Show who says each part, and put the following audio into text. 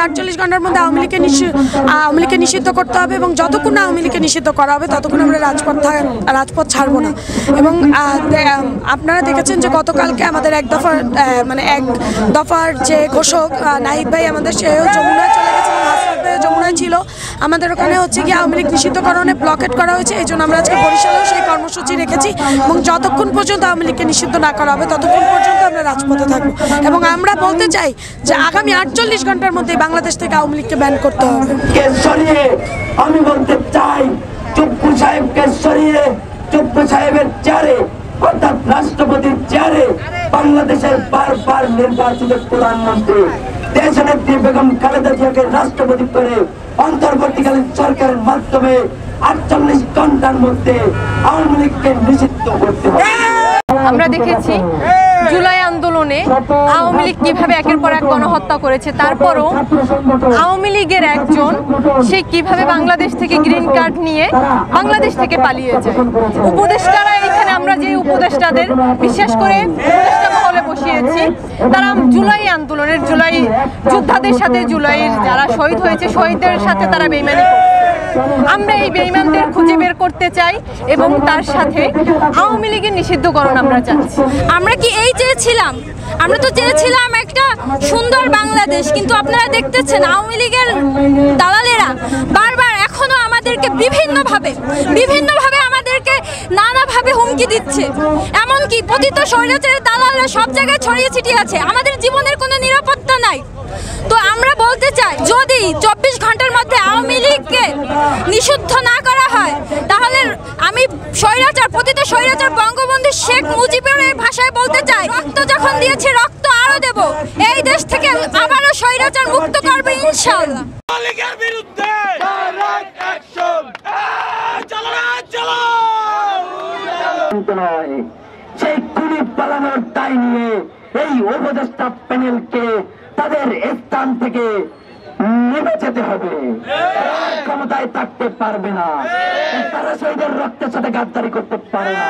Speaker 1: 48 ঘন্টার মধ্যে আওয়ামী লীগকে নিষিদ্ধ করতে হবে এবং যতক্ষণ না আওয়ামী লীগকে নিষিদ্ধ করা হবে ততক্ষণ আমরা রাজপথ ছাড়বো না। এবং আপনারা দেখেছেন যে গতকালকে আমাদের এক দফার যে ঘোষক নাহিদ ভাই আমাদের সেও যমুনায় চলে গেছে এবং হাসপাত ভাই যমুনায় ছিল। আমাদের ওখানে হচ্ছে কি আওয়ামী লীগ নিষিদ্ধকরণে ব্লকেট করা হয়েছে, এই জন্য আমরা আজকে বরিশালেও সেই কর্মসূচি রেখেছি এবং যতক্ষণ পর্যন্ত আওয়ামী লীগকে নিষিদ্ধ না করা হবে ততক্ষণ পর্যন্ত আমরা রাজপথে থাকবো। এবং আমরা বলতে চাই যে আগামী 48 ঘন্টার মধ্যে বাংলাদেশ থেকে আওয়ামী লীগকে ব্যান করতে হবে।
Speaker 2: আমি বলতে চাই চুপ্পু সাহেবকে সরিয়ে চুপ্পু সাহেবের চেয়ারে অর্থাৎ রাষ্ট্রপতির চেয়ারে বাংলাদেশের বারবার নির্বাচিত প্রধানমন্ত্রী দেশনেত্রী বেগম খালেদা জিয়াকে রাষ্ট্রপতি করে অন্তর্বর্তীকালীন সরকারের মাধ্যমে 48 ঘন্টার মধ্যে আওয়ামী লীগকে নিষিদ্ধ করতে হবে।
Speaker 3: আমরা দেখেছি জুলাই আন্দোলনে আওয়ামী লীগ কিভাবে একের পর এক গণহত্যা করেছে, তারপরও আওয়ামী লীগের একজন সে কিভাবে বাংলাদেশ থেকে গ্রিন কার্ড নিয়ে বাংলাদেশ থেকে পালিয়ে যায়। উপদেষ্টারা এখানে আমরা যে উপদেষ্টাদের বিশেষ করে উপদেষ্টা মহলে বসিয়েছি তারা জুলাই আন্দোলনের জুলাই যোদ্ধাদের সাথে জুলাইয়ের যারা শহীদ হয়েছে শহীদদের সাথে তারা বেইমানি করছে। আমরা এই বেইমানদের খুঁজে বের করতে চাই এবং তার সাথে আওয়ামী লীগের নিষিদ্ধকরণ আমরা চাচ্ছি।
Speaker 4: আমরা কি এই চেয়েছিলাম? আমরা তো চেয়েছিলাম একটা সুন্দর বাংলাদেশ, কিন্তু আপনারা দেখতেছেন আওয়ামী লীগের দালালেরা বারবার এখনো আমাদেরকে বিভিন্নভাবে আমাদেরকে নানাভাবে হুমকি দিচ্ছে। এমনকি পতিত স্বৈরাচারের দালালরা সব জায়গায় ছড়িয়ে ছিটিয়ে আছে, আমাদের জীবনের কোনো নিরাপত্তা নাই। তো আমরা বলতে চাই যদি 24 ঘন্টার মধ্যে আওয়ামী লীগকে নিষিদ্ধ না করা হয় তাহলে আমি পতিত স্বৈরাচার বঙ্গবন্ধু শেখ মুজিবের ভাষায় বলতে চাই, রক্ত যখন দিয়েছে রক্ত আরো দেব, এই দেশ থেকে আবারও স্বৈরাচার মুক্ত করবে ইনশাআল্লাহ।
Speaker 2: সেই খুনি পালানোর দায় নিয়ে এই উপদেষ্টা প্যানেলকে তাদের স্থান থেকে নেমে যেতে হবে, ক্ষমতায় থাকতে পারবে না, তারা শহীদের রক্তের সাথে গাদ্দারি করতে পারে না।